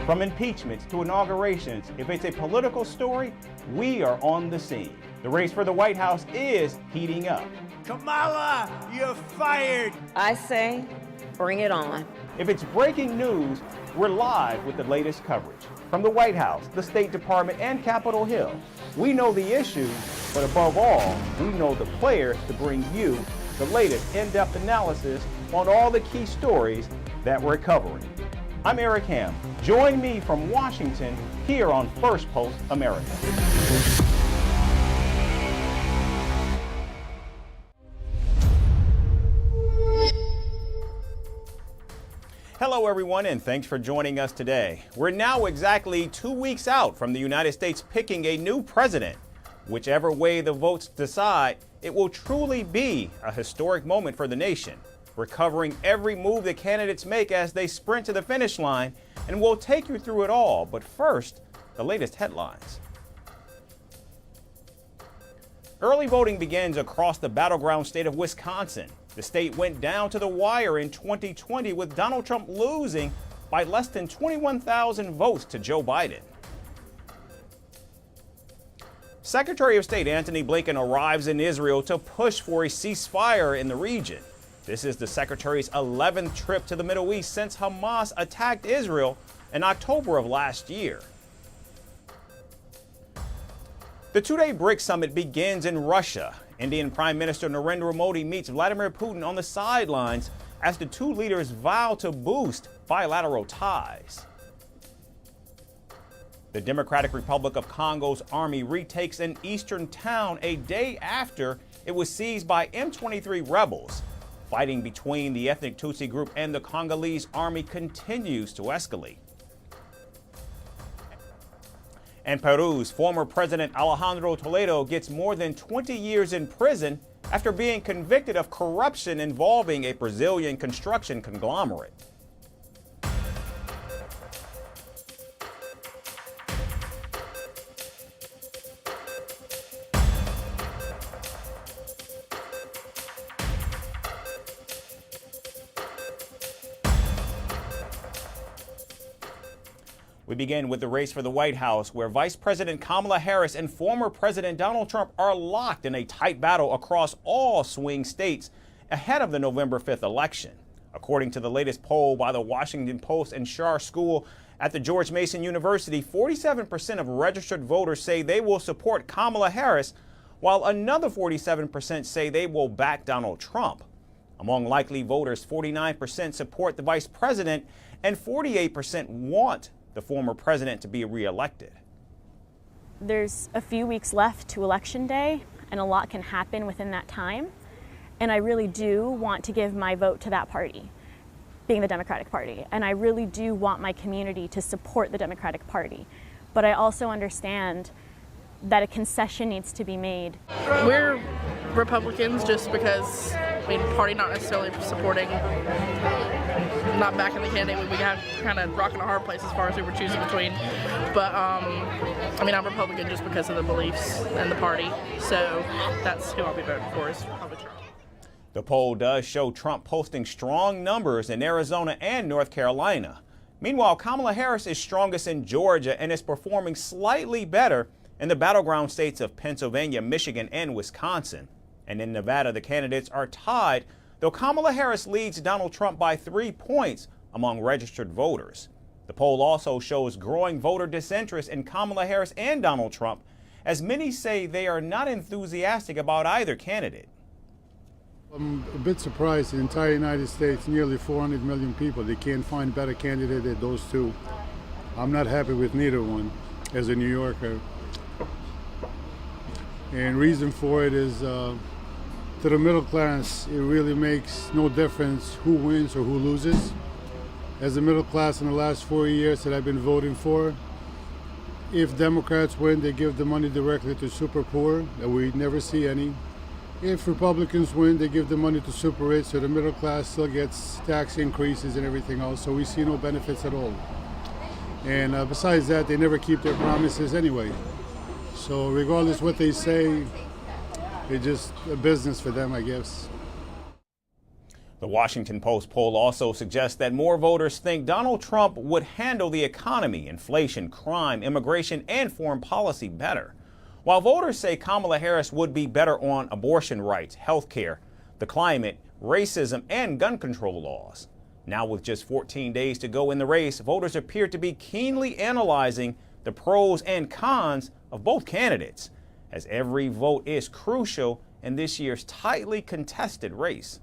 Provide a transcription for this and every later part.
From impeachments to inaugurations, if it's a political story, we are on the scene. The race for the White House is heating up. Kamala, you're fired! I say, bring it on. If it's breaking news, we're live with the latest coverage. From the White House, the State Department, and Capitol Hill, we know the issues, but above all, we know the players to bring you the latest in-depth analysis on all the key stories that we're covering. I'm Eric Ham. Join me from Washington here on Firstpost America. Hello everyone, and thanks for joining us today. We're now exactly 2 weeks out from the United States picking a new president. Whichever way the votes decide, it will truly be a historic moment for the nation. We're covering every move the candidates make as they sprint to the finish line, and we'll take you through it all. But first, the latest headlines. Early voting begins across the battleground state of Wisconsin. The state went down to the wire in 2020 with Donald Trump losing by less than 21,000 votes to Joe Biden. Secretary of State Antony Blinken arrives in Israel to push for a ceasefire in the region. This is the Secretary's 11th trip to the Middle East since Hamas attacked Israel in October of last year. The two-day BRICS summit begins in Russia. Indian Prime Minister Narendra Modi meets Vladimir Putin on the sidelines as the two leaders vow to boost bilateral ties. The Democratic Republic of Congo's army retakes an eastern town a day after it was seized by M23 rebels. Fighting between the ethnic Tutsi group and the Congolese army continues to escalate. And Peru's former president Alejandro Toledo gets more than 20 years in prison after being convicted of corruption involving a Brazilian construction conglomerate. We begin with the race for the White House, where Vice President Kamala Harris and former President Donald Trump are locked in a tight battle across all swing states ahead of the November 5th election. According to the latest poll by the Washington Post and Schar School at the George Mason University, 47% of registered voters say they will support Kamala Harris, while another 47% say they will back Donald Trump. Among likely voters, 49% support the vice president and 48% want the former president to be reelected. There's a few weeks left to Election Day, and a lot can happen within that time. And I really do want to give my vote to that party, being the Democratic Party. And I really do want my community to support the Democratic Party. But I also understand that a concession needs to be made. We're Republicans just because, party not necessarily supporting, not backing the candidate. We have kind of rock and a hard place as far as who we're choosing between. But, I'm Republican just because of the beliefs and the party. So that's who I'll be voting for, is probably Trump. The poll does show Trump posting strong numbers in Arizona and North Carolina. Meanwhile, Kamala Harris is strongest in Georgia and is performing slightly better in the battleground states of Pennsylvania, Michigan, and Wisconsin. And in Nevada, the candidates are tied, though Kamala Harris leads Donald Trump by 3 points among registered voters. The poll also shows growing voter disinterest in Kamala Harris and Donald Trump, as many say they are not enthusiastic about either candidate. I'm a bit surprised. The entire United States, nearly 400 million people, they can't find a better candidate than those two. I'm not happy with neither one as a New Yorker. And reason for it is to the middle class, it really makes no difference who wins or who loses. As a middle class in the last 4 years that I've been voting for, if Democrats win, they give the money directly to super poor, and we never see any. If Republicans win, they give the money to super rich, so the middle class still gets tax increases and everything else, so we see no benefits at all. And besides that, they never keep their promises anyway. So regardless what they say, it's just a business for them, I guess. The Washington Post poll also suggests that more voters think Donald Trump would handle the economy, inflation, crime, immigration, and foreign policy better, while voters say Kamala Harris would be better on abortion rights, health care, the climate, racism, and gun control laws. Now, with just 14 days to go in the race, voters appear to be keenly analyzing the pros and cons of both candidates, as every vote is crucial in this year's tightly contested race.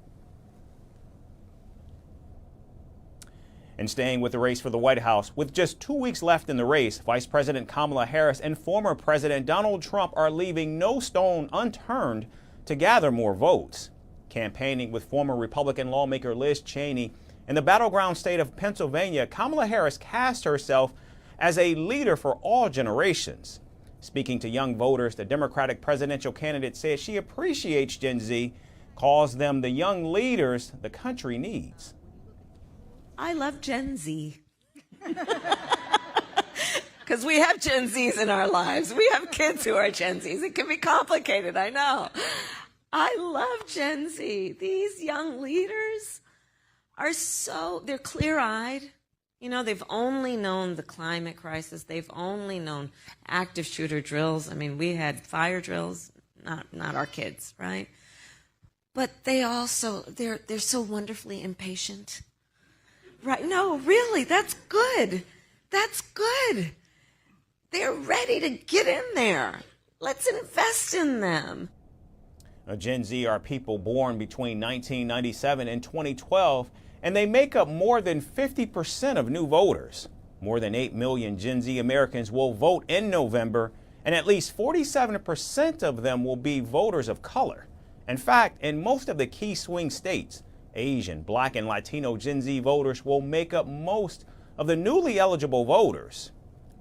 And staying with the race for the White House, with just 2 weeks left in the race, Vice President Kamala Harris and former President Donald Trump are leaving no stone unturned to gather more votes. Campaigning with former Republican lawmaker Liz Cheney in the battleground state of Pennsylvania, Kamala Harris cast herself as a leader for all generations. Speaking to young voters, the Democratic presidential candidate said she appreciates Gen Z, calls them the young leaders the country needs. I love Gen Z. Because we have Gen Zs in our lives. We have kids who are Gen Zs. It can be complicated, I know. I love Gen Z. These young leaders are they're clear-eyed. You know, they've only known the climate crisis. They've only known active shooter drills. I mean, we had fire drills, not our kids, right? But they also, they're so wonderfully impatient. Right? No, really, that's good. That's good. They're ready to get in there. Let's invest in them. Now, Gen Z are people born between 1997 and 2012, and they make up more than 50% of new voters. More than 8 million Gen Z Americans will vote in November, and at least 47% of them will be voters of color. In fact, in most of the key swing states, Asian, Black, and Latino Gen Z voters will make up most of the newly eligible voters.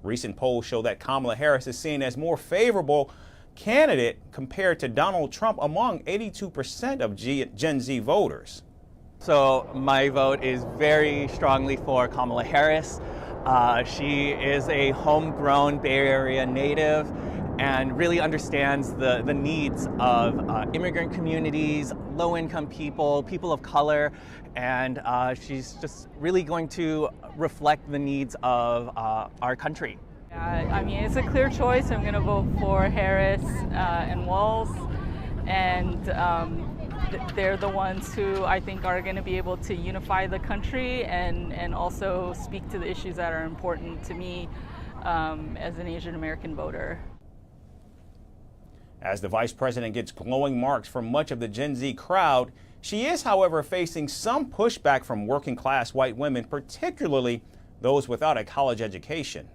Recent polls show that Kamala Harris is seen as more favorable candidate compared to Donald Trump among 82% of Gen Z voters. So my vote is very strongly for Kamala Harris. She is a homegrown Bay Area native and really understands the needs of immigrant communities, low-income people, people of color, and she's just really going to reflect the needs of our country. I mean, it's a clear choice. I'm going to vote for Harris and Walz, and they're the ones who I think are going to be able to unify the country and also speak to the issues that are important to me as an Asian American voter. As the vice president gets glowing marks from much of the Gen Z crowd, she is, however, facing some pushback from working class white women, particularly those without a college education.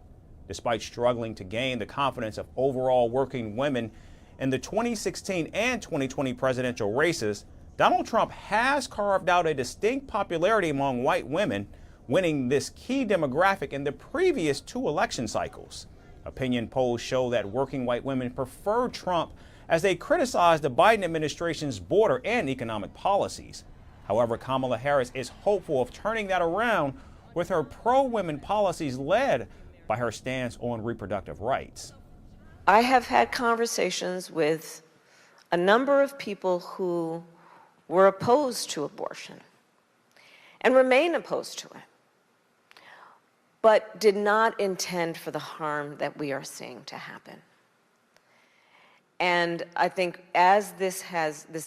Despite struggling to gain the confidence of overall working women in the 2016 and 2020 presidential races, Donald Trump has carved out a distinct popularity among white women, winning this key demographic in the previous 2 election cycles. Opinion polls show that working white women prefer Trump as they criticize the Biden administration's border and economic policies. However, Kamala Harris is hopeful of turning that around with her pro-women policies led by her stance on reproductive rights. I have had conversations with a number of people who were opposed to abortion and remain opposed to it, but did not intend for the harm that we are seeing to happen. And I think as this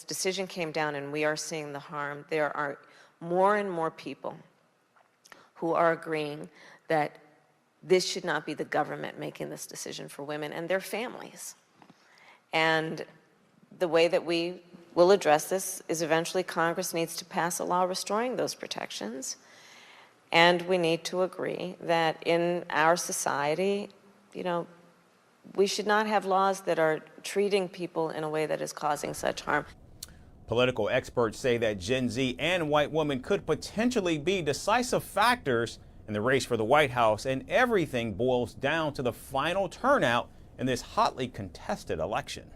decision came down and we are seeing the harm, there are more and more people who are agreeing that this should not be the government making this decision for women and their families. And the way that we will address this is eventually Congress needs to pass a law restoring those protections. And we need to agree that in our society, you know, we should not have laws that are treating people in a way that is causing such harm. Political experts say that Gen Z and white women could potentially be decisive factors in the race for the White House, and everything boils down to the final turnout in this hotly contested election.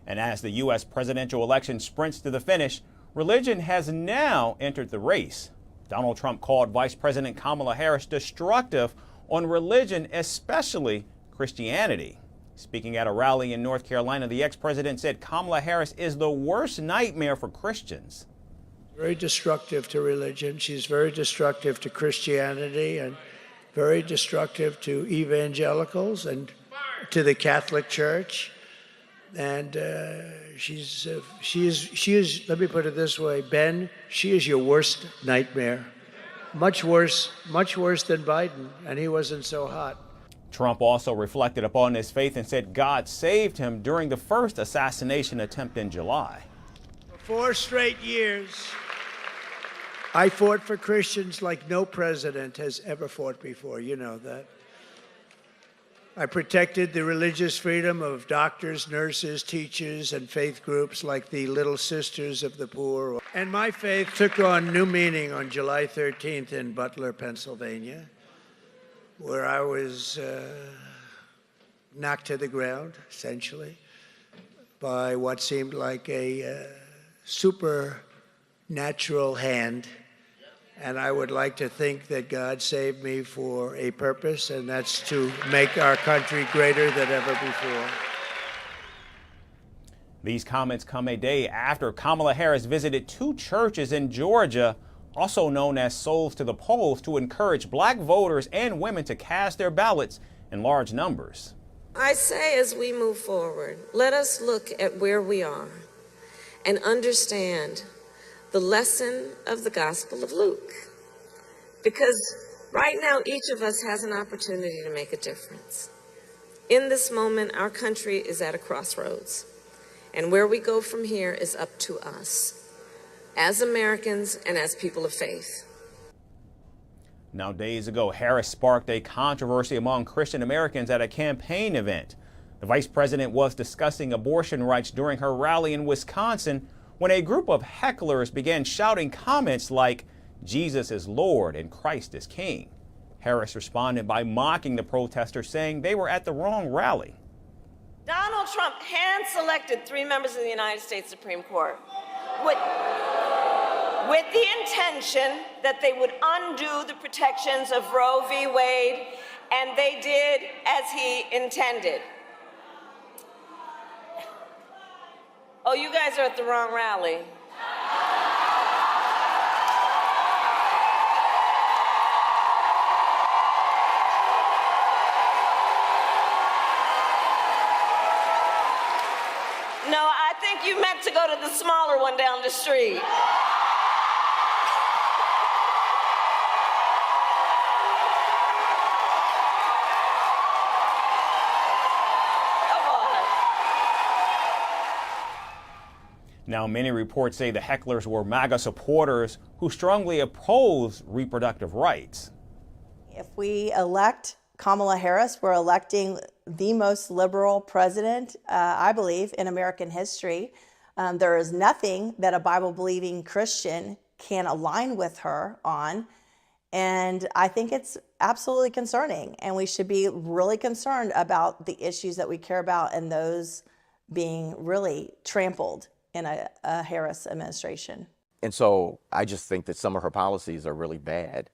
And as the U.S. presidential election sprints to the finish, religion has now entered the race. Donald Trump called Vice President Kamala Harris destructive on religion, especially Christianity. Speaking at a rally in North Carolina, the ex-president said Kamala Harris is the worst nightmare for Christians. Very destructive to religion. She's very destructive to Christianity and very destructive to evangelicals and to the Catholic Church. And she is, let me put it this way, Ben, she is your worst nightmare. Much worse than Biden, and he wasn't so hot. Trump also reflected upon his faith and said God saved him during the first assassination attempt in July. For 4 straight years, I fought for Christians like no president has ever fought before. You know that. I protected the religious freedom of doctors, nurses, teachers, and faith groups like the Little Sisters of the Poor. And my faith took on new meaning on July 13th in Butler, Pennsylvania, where I was knocked to the ground, essentially, by what seemed like a supernatural hand. And I would like to think that God saved me for a purpose, and that's to make our country greater than ever before. These comments come a day after Kamala Harris visited 2 churches in Georgia, also known as Souls to the Polls, to encourage black voters and women to cast their ballots in large numbers. I say as we move forward, let us look at where we are and understand the lesson of the Gospel of Luke. Because right now, each of us has an opportunity to make a difference. In this moment, our country is at a crossroads. And where we go from here is up to us, as Americans and as people of faith. Now, days ago, Harris sparked a controversy among Christian Americans at a campaign event. The vice president was discussing abortion rights during her rally in Wisconsin when a group of hecklers began shouting comments like, "Jesus is Lord and Christ is King." Harris responded by mocking the protesters, saying they were at the wrong rally. Donald Trump hand-selected 3 members of the United States Supreme Court with the intention that they would undo the protections of Roe v. Wade, and they did as he intended. Oh, you guys are at the wrong rally. No, I think you meant to go to the smaller one down the street. Now, many reports say the hecklers were MAGA supporters who strongly oppose reproductive rights. If we elect Kamala Harris, we're electing the most liberal president, I believe, in American history. There is nothing that a Bible-believing Christian can align with her on. And I think it's absolutely concerning. And we should be really concerned about the issues that we care about and those being really trampled in a Harris administration. And so I just think that some of her policies are really bad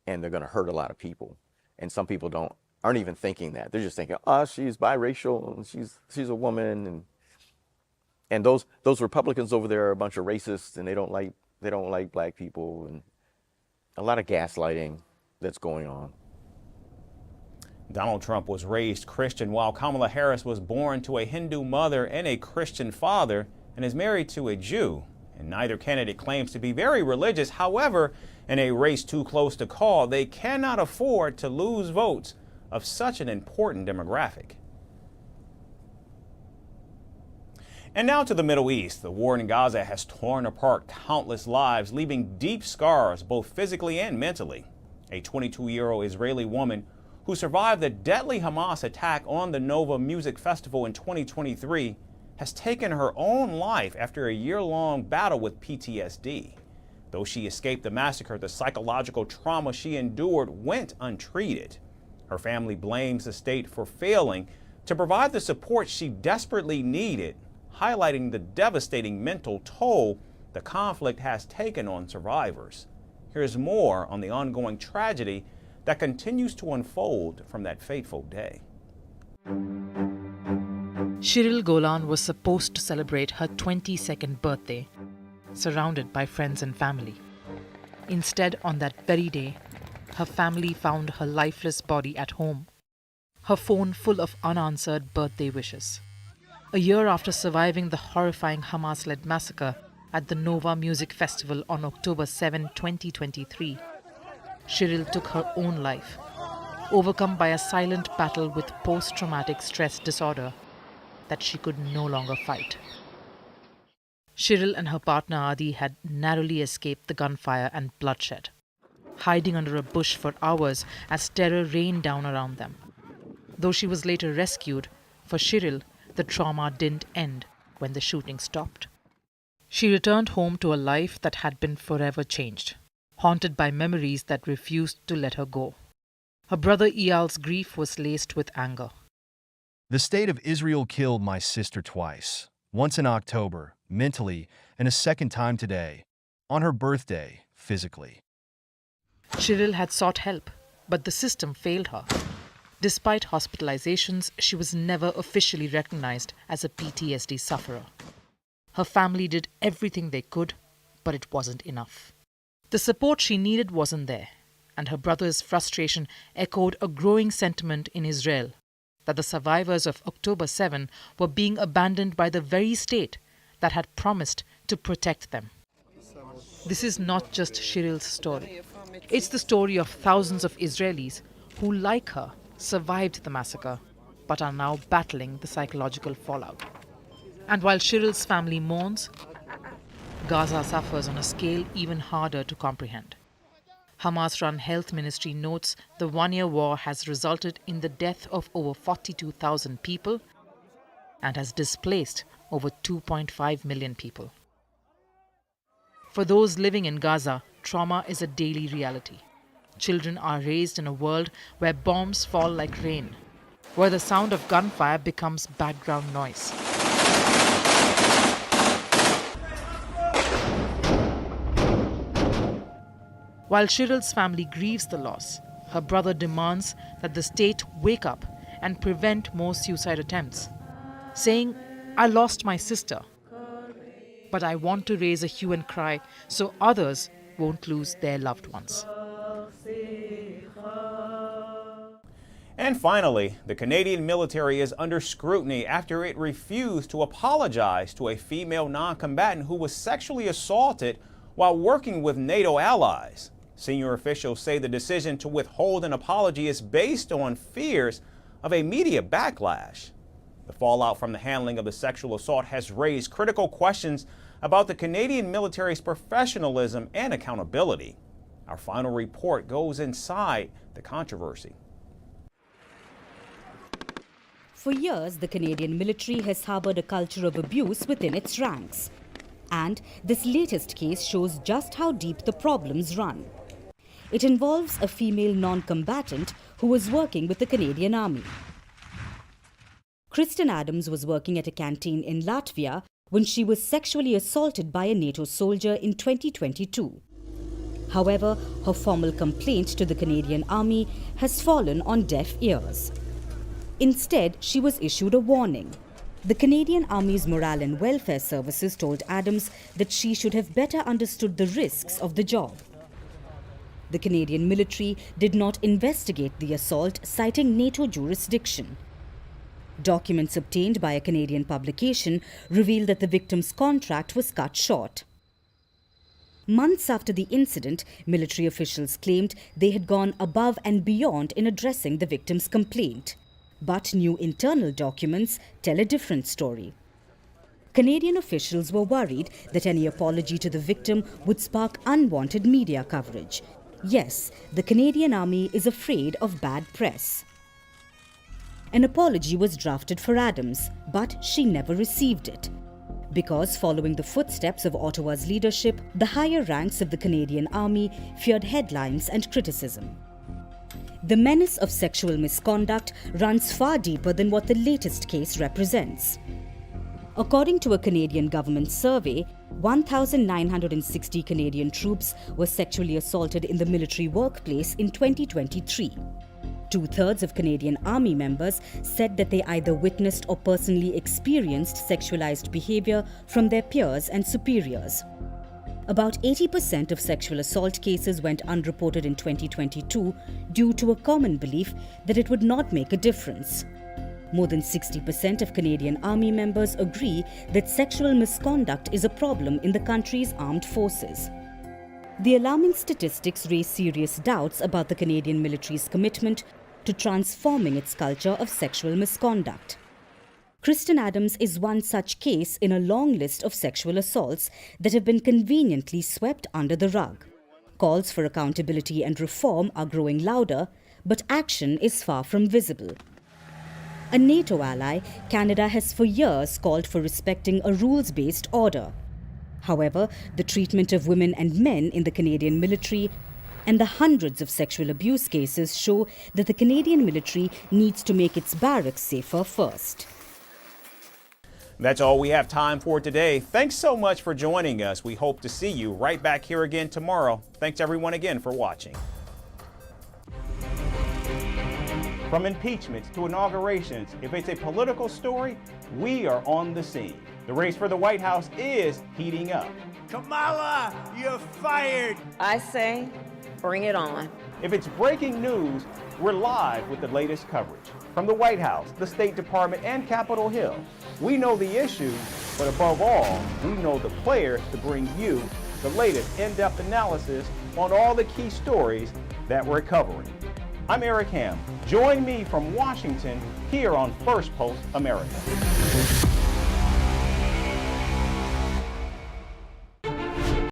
and they're going to hurt a lot of people. And some people aren't even thinking that. They're just thinking, oh, she's biracial and she's a woman, and those Republicans over there are a bunch of racists and they don't like black people, and a lot of gaslighting that's going on. Donald Trump was raised Christian while Kamala Harris was born to a Hindu mother and a Christian father and is married to a Jew. And neither candidate claims to be very religious. However, in a race too close to call, they cannot afford to lose votes of such an important demographic. And now to the Middle East. The war in Gaza has torn apart countless lives, leaving deep scars both physically and mentally. A 22-year-old Israeli woman who survived the deadly Hamas attack on the Nova Music Festival in 2023 has taken her own life after a year-long battle with PTSD. Though she escaped the massacre, the psychological trauma she endured went untreated. Her family blames the state for failing to provide the support she desperately needed, highlighting the devastating mental toll the conflict has taken on survivors. Here's more on the ongoing tragedy that continues to unfold from that fateful day. Shirel Golan was supposed to celebrate her 22nd birthday, surrounded by friends and family. Instead, on that very day, her family found her lifeless body at home, her phone full of unanswered birthday wishes. A year after surviving the horrifying Hamas-led massacre at the Nova Music Festival on October 7, 2023, Shirel took her own life, overcome by a silent battle with post-traumatic stress disorder that she could no longer fight. Shirel and her partner Adi had narrowly escaped the gunfire and bloodshed, hiding under a bush for hours as terror rained down around them. Though she was later rescued, for Shirel, the trauma didn't end when the shooting stopped. She returned home to a life that had been forever changed, haunted by memories that refused to let her go. Her brother Eyal's grief was laced with anger. The state of Israel killed my sister twice, once in October, mentally, and a second time today, on her birthday, physically. Shirel had sought help, but the system failed her. Despite hospitalizations, she was never officially recognized as a PTSD sufferer. Her family did everything they could, but it wasn't enough. The support she needed wasn't there, and her brother's frustration echoed a growing sentiment in Israel that the survivors of October 7 were being abandoned by the very state that had promised to protect them. This is not just Shirel's story. It's the story of thousands of Israelis who, like her, survived the massacre but are now battling the psychological fallout. And while Shirel's family mourns, Gaza suffers on a scale even harder to comprehend. Hamas-run Health Ministry notes the one-year war has resulted in the death of over 42,000 people and has displaced over 2.5 million people. For those living in Gaza, trauma is a daily reality. Children are raised in a world where bombs fall like rain, where the sound of gunfire becomes background noise. While Shirel's family grieves the loss, her brother demands that the state wake up and prevent more suicide attempts, saying, "I lost my sister, but I want to raise a hue and cry so others won't lose their loved ones." And finally, the Canadian military is under scrutiny after it refused to apologize to a female non-combatant who was sexually assaulted while working with NATO allies. Senior officials say the decision to withhold an apology is based on fears of a media backlash. The fallout from the handling of the sexual assault has raised critical questions about the Canadian military's professionalism and accountability. Our final report goes inside the controversy. For years, the Canadian military has harbored a culture of abuse within its ranks. And this latest case shows just how deep the problems run. It involves a female non-combatant who was working with the Canadian Army. Kristen Adams was working at a canteen in Latvia when she was sexually assaulted by a NATO soldier in 2022. However, her formal complaint to the Canadian Army has fallen on deaf ears. Instead, she was issued a warning. The Canadian Army's Morale and Welfare Services told Adams that she should have better understood the risks of the job. The Canadian military did not investigate the assault, citing NATO jurisdiction. Documents obtained by a Canadian publication reveal that the victim's contract was cut short. Months after the incident, military officials claimed they had gone above and beyond in addressing the victim's complaint. But new internal documents tell a different story. Canadian officials were worried that any apology to the victim would spark unwanted media coverage. Yes, the Canadian Army is afraid of bad press. An apology was drafted for Adams, but she never received it. Because following the footsteps of Ottawa's leadership, the higher ranks of the Canadian Army feared headlines and criticism. The menace of sexual misconduct runs far deeper than what the latest case represents. According to a Canadian government survey, 1,960 Canadian troops were sexually assaulted in the military workplace in 2023. 2/3 of Canadian Army members said that they either witnessed or personally experienced sexualized behavior from their peers and superiors. About 80% of sexual assault cases went unreported in 2022 due to a common belief that it would not make a difference. More than 60% of Canadian Army members agree that sexual misconduct is a problem in the country's armed forces. The alarming statistics raise serious doubts about the Canadian military's commitment to transforming its culture of sexual misconduct. Kristen Adams is one such case in a long list of sexual assaults that have been conveniently swept under the rug. Calls for accountability and reform are growing louder, but action is far from visible. A NATO ally, Canada has for years called for respecting a rules-based order. However, the treatment of women and men in the Canadian military and the hundreds of sexual abuse cases show that the Canadian military needs to make its barracks safer first. That's all we have time for today. Thanks so much for joining us. We hope to see you right back here again tomorrow. Thanks everyone again for watching. From impeachments to inaugurations, if it's a political story, we are on the scene. The race for the White House is heating up. Kamala, you're fired. I say, bring it on. If it's breaking news, we're live with the latest coverage. From the White House, the State Department, and Capitol Hill, we know the issues, but above all, we know the players to bring you the latest in-depth analysis on all the key stories that we're covering. I'm Eric Ham. Join me from Washington here on Firstpost America.